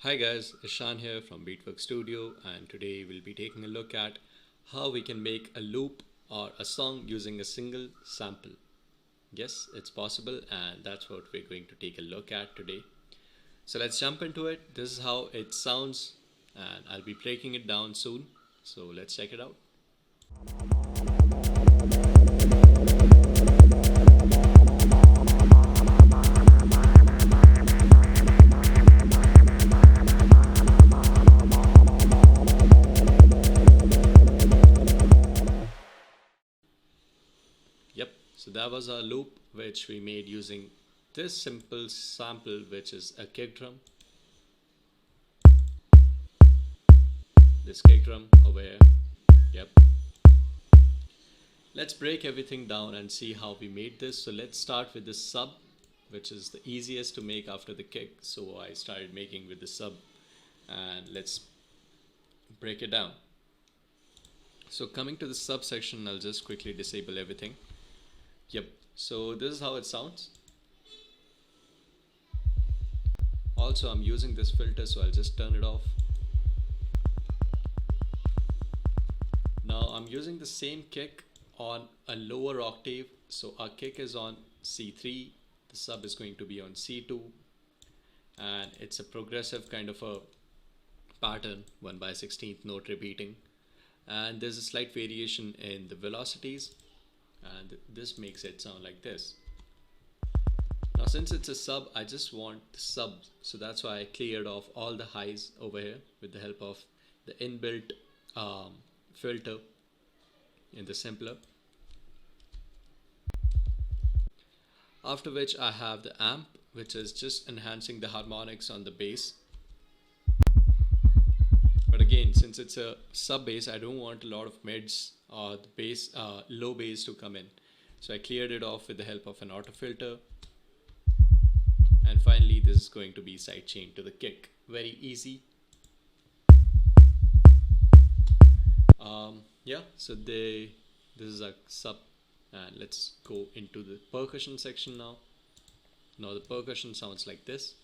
Hi guys, Ishan here from Beatworx Studio, and today we'll be taking a look at how we can make a loop or a song using a single sample. Yes, it's possible, and that's what we're going to take a look at today. So let's jump into it. This is how it sounds, and I'll be breaking it down soon. So let's check it out. Yep, so that was our loop which we made using this simple sample, which is a kick drum. This kick drum over here. Yep. Let's break everything down and see how we made this. So let's start with the sub, which is the easiest to make after the kick. So I started making with the sub, and let's break it down. So coming to the subsection, I'll just quickly disable everything. Yep, so this is how it sounds. Also, I'm using this filter, so I'll just turn it off. Now I'm using the same kick on a lower octave. So our kick is on C3, the sub is going to be on C2, and it's a progressive kind of a pattern, 1/16th note repeating. And there's a slight variation in the velocities, and this makes it sound like this. Now since it's a sub, I just want the subs, so that's why I cleared off all the highs over here with the help of the inbuilt filter in the simpler. After which I have the amp, which is just enhancing the harmonics on the bass. But again, since it's a sub bass, I don't want a lot of mids or the bass, low bass to come in. So I cleared it off with the help of an auto filter. And finally, this is going to be sidechain to the kick. Very easy. Yeah, so this is a sub, and let's go into the percussion section now. Now the percussion sounds like this.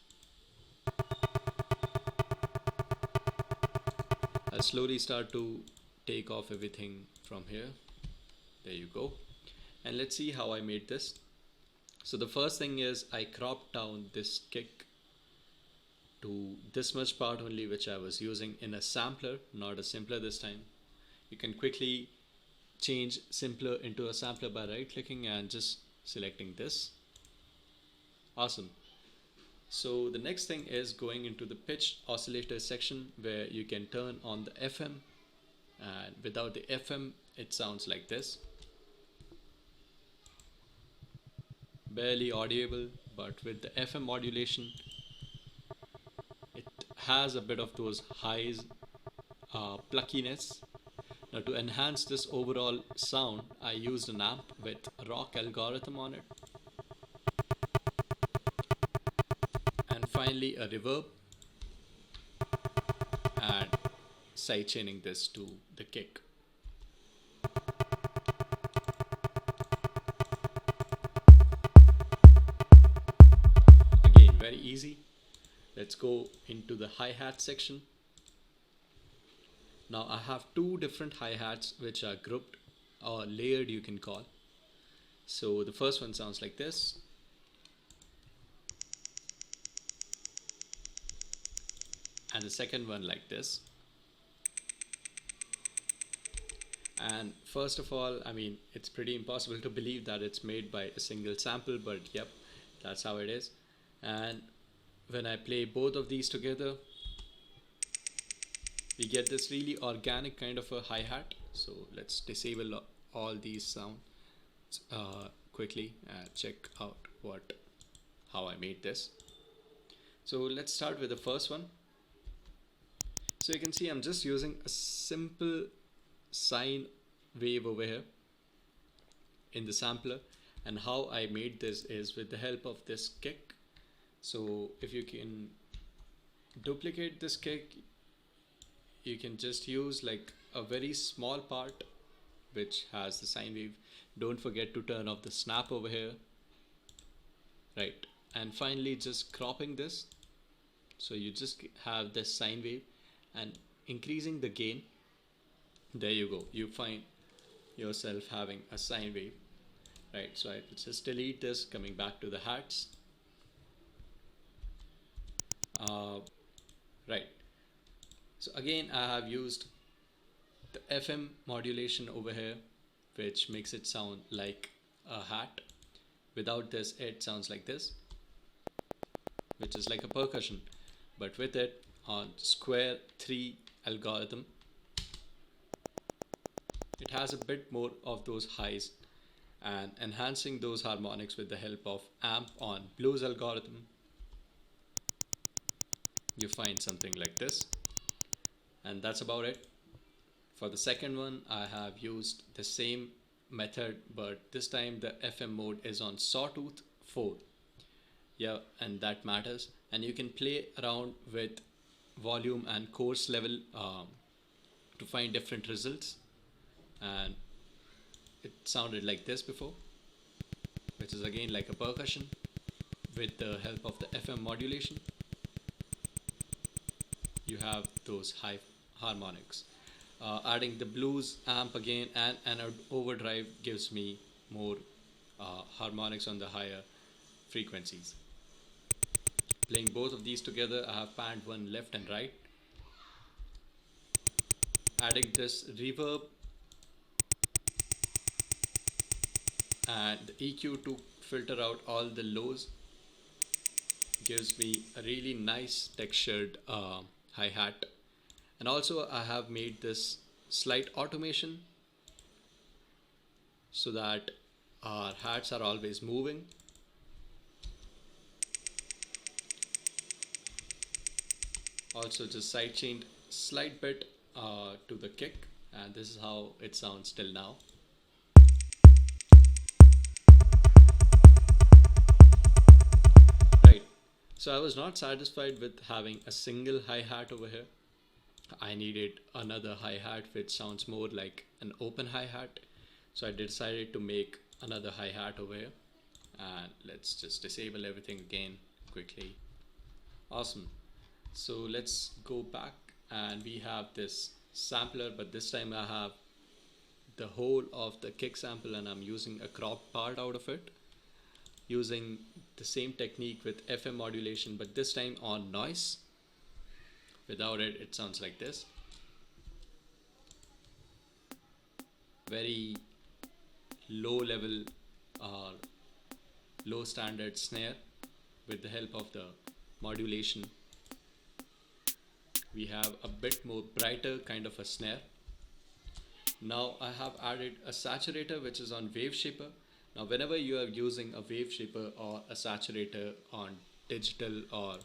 I'll slowly start to take off everything from here. There you go. And let's see how I made this. So the first thing is I cropped down this kick to this much part only, which I was using in a sampler, not a simpler this time. You can quickly change simpler into a sampler by right clicking and just selecting this. Awesome. So the next thing is going into the pitch oscillator section, where you can turn on the FM, and without the FM it sounds like this. Barely audible, but with the FM modulation it has a bit of those highs, pluckiness. Now to enhance this overall sound, I used an amp with a rock algorithm on it. And finally a reverb, and sidechaining this to the kick. Again, very easy. Let's go into the hi-hat section. Now I have two different hi-hats which are grouped or layered, you can call. So the first one sounds like this. And the second one like this. And first of all, I mean, it's pretty impossible to believe that it's made by a single sample, but yep, that's how it is. And when I play both of these together, we get this really organic kind of a hi-hat. So let's disable all these sounds quickly and check out how I made this. So let's start with the first one. So you can see I'm just using a simple sine wave over here in the sampler, and how I made this is with the help of this kick. So if you can duplicate this kick, you can just use like a very small part which has the sine wave. Don't forget to turn off the snap over here, right? And finally just cropping this So you just have this sine wave and increasing the gain. There you go. You find yourself having a sine wave, right? So I just delete this, coming back to the hats. Right. So again, I have used the FM modulation over here, which makes it sound like a hat. Without this, it sounds like this, which is like a percussion. But with it, on square 3 algorithm, it has a bit more of those highs, and enhancing those harmonics with the help of amp on blues algorithm, you find something like this. And that's about it. For the second one, I have used the same method, but this time the FM mode is on Sawtooth 4. Yeah, and that matters. And you can play around with volume and coarse level to find different results. And it sounded like this before, which is again like a percussion with the help of the FM modulation. You have those high harmonics. Adding the blues amp again and an overdrive gives me more harmonics on the higher frequencies. Playing both of these together, I have panned one left and right. Adding this reverb and the EQ to filter out all the lows gives me a really nice textured hi-hat. And also I have made this slight automation so that our hats are always moving. Also just sidechained slight bit to the kick, and this is how it sounds till now. Right, so I was not satisfied with having a single hi-hat over here. I needed another hi-hat which sounds more like an open hi-hat. So I decided to make another hi-hat over here. And let's just disable everything again quickly. Awesome. So let's go back, and we have this sampler, but this time I have the whole of the kick sample and I'm using a cropped part out of it, using the same technique with FM modulation, but this time on noise. Without it, it sounds like this. Very low level or low standard snare. With the help of the modulation, we have a bit more brighter kind of a snare. Now I have added a saturator which is on wave shaper. Now whenever you are using a wave shaper or a saturator on digital or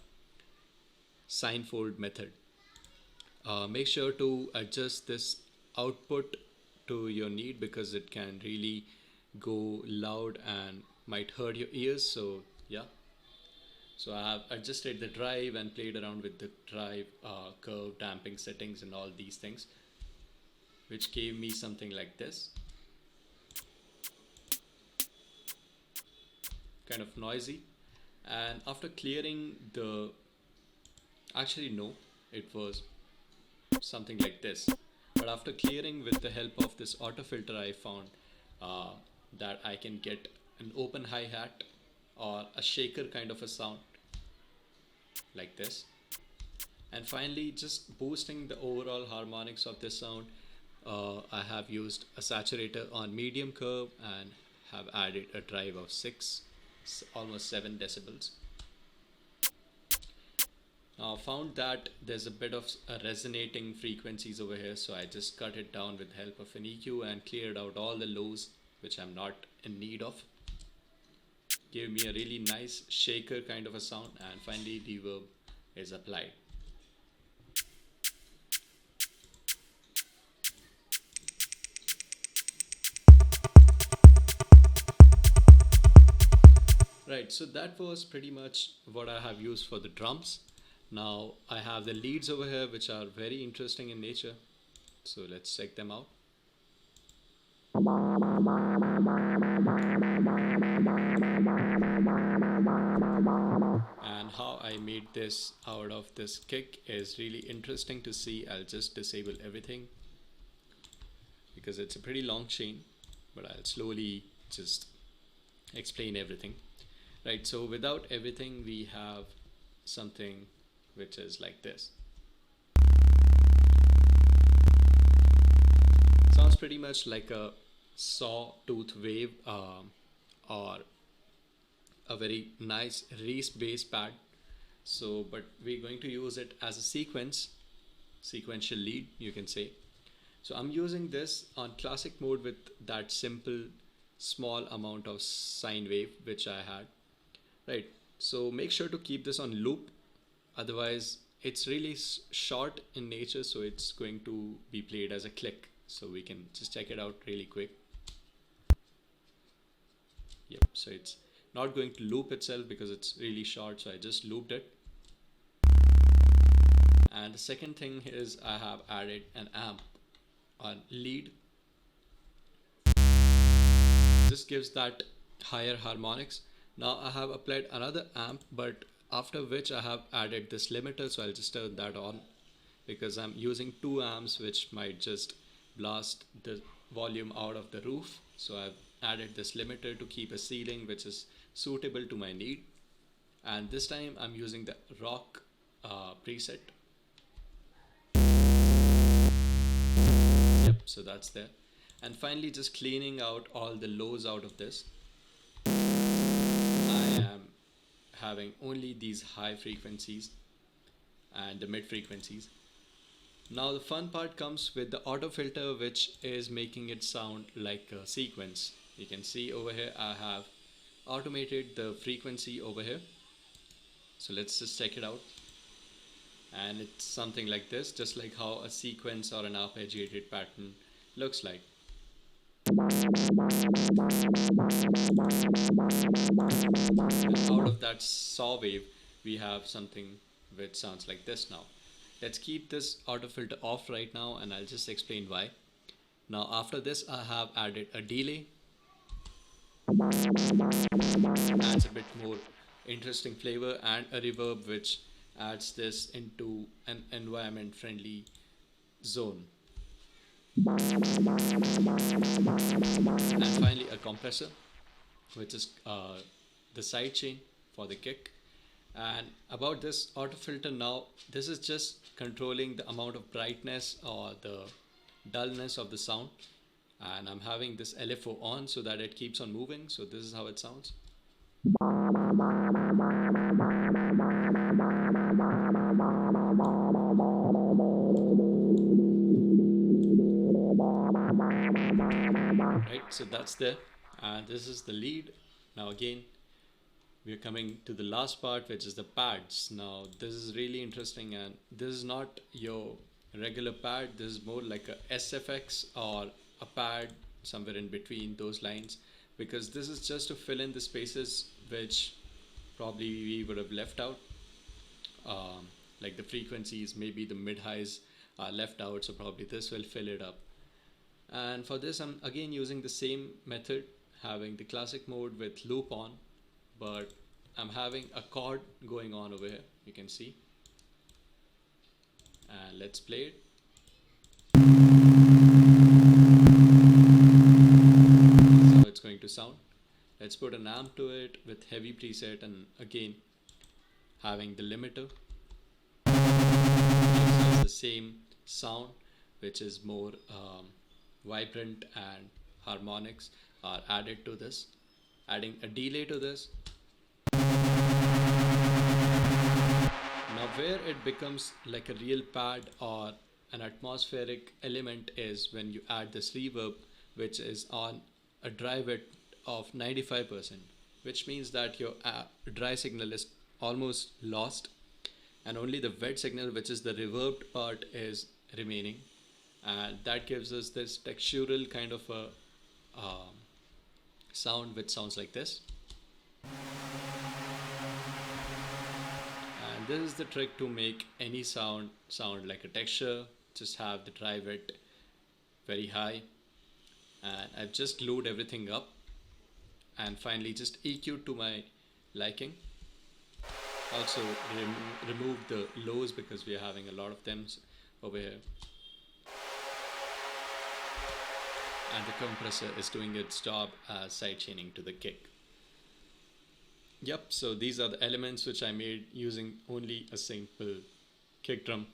sine fold method, make sure to adjust this output to your need, because it can really go loud and might hurt your ears. So yeah, so I have adjusted the drive and played around with the drive curve, damping settings and all these things, which gave me something like this, kind of noisy. And after clearing the, actually no, it was something like this, but after clearing with the help of this auto filter, I found that I can get an open hi-hat or a shaker kind of a sound like this. And finally, just boosting the overall harmonics of this sound, I have used a saturator on medium curve and have added a drive of 6, almost 7 decibels. Now found that there's a bit of resonating frequencies over here, so I just cut it down with the help of an EQ and cleared out all the lows which I'm not in need of. Gave me a really nice shaker kind of a sound, and finally reverb is applied. Right, so that was pretty much what I have used for the drums. Now I have the leads over here which are very interesting in nature, so let's check them out. And and how I made this out of this kick is really interesting to see. I'll just disable everything because it's a pretty long chain, but I'll slowly just explain everything. Right, so without everything we have something which is like this. Sounds pretty much like a sawtooth wave, or a very nice race bass pad. So but we're going to use it as a sequential lead, you can say. So I'm using this on classic mode with that simple small amount of sine wave which I had. Right, so make sure to keep this on loop, otherwise it's really short in nature, so it's going to be played as a click. So we can just check it out really quick. Yep, so it's not going to loop itself because it's really short, so I just looped it. And the second thing is I have added an amp on lead. This gives that higher harmonics. Now I have applied another amp, but after which I have added this limiter, so I'll just turn that on because I'm using 2 amps which might just blast the volume out of the roof. So I've added this limiter to keep a ceiling which is suitable to my need, and this time I'm using the rock preset. Yep, so that's there. And finally just cleaning out all the lows out of this. I am having only these high frequencies and the mid frequencies. Now the fun part comes with the auto filter, which is making it sound like a sequence. You can see over here I have automated the frequency over here. So let's just check it out. And it's something like this, just like how a sequence or an arpeggiated pattern looks like. And out of that saw wave we have something which sounds like this. Now let's keep this auto filter off right now, and I'll just explain why. Now after this I have added a delay. Adds a bit more interesting flavor, and a reverb which adds this into an environment friendly zone. And finally a compressor, which is the side chain for the kick. And about this auto filter, now this is just controlling the amount of brightness or the dullness of the sound, and I'm having this LFO on so that it keeps on moving. So this is how it sounds. Right, so that's there, and this is the lead. Now again we are coming to the last part, which is the pads. Now this is really interesting, and this is not your regular pad. This is more like a SFX or a pad, somewhere in between those lines, because this is just to fill in the spaces which probably we would have left out, like the frequencies, maybe the mid highs are left out, so probably this will fill it up. And for this I'm again using the same method, having the classic mode with loop on, but I'm having a chord going on over here, you can see. And let's play it. This is how it's going to sound. Let's put an amp to it with heavy preset, and again having the limiter. It's the same sound, which is more vibrant, and harmonics are added to this, adding a delay to this. Now where it becomes like a real pad or an atmospheric element is when you add this reverb, which is on a dry width of 95%, which means that your dry signal is almost lost, and only the wet signal, which is the reverbed part, is remaining. And that gives us this textural kind of a sound which sounds like this. And this is the trick to make any sound like a texture. Just have the dry width very high, and I've just glued everything up, and finally just EQ to my liking. Also remove the lows because we are having a lot of them over here, and the compressor is doing its job as sidechaining to the kick. Yep, so these are the elements which I made using only a simple kick drum,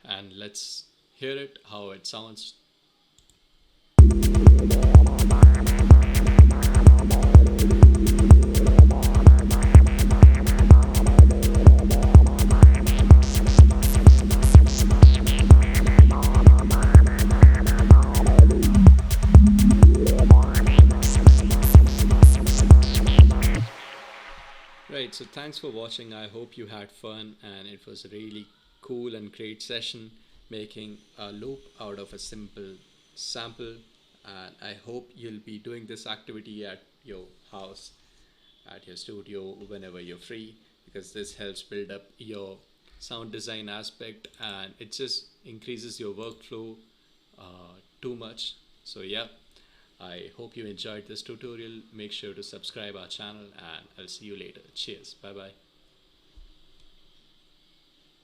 and let's hear it how it sounds. Right, so thanks for watching. I hope you had fun and it was a really cool and great session making a loop out of a simple sample. And I hope you'll be doing this activity at your house, at your studio, whenever you're free, because this helps build up your sound design aspect and it just increases your workflow too much. So, yeah, I hope you enjoyed this tutorial. Make sure to subscribe our channel and I'll see you later. Cheers. Bye bye.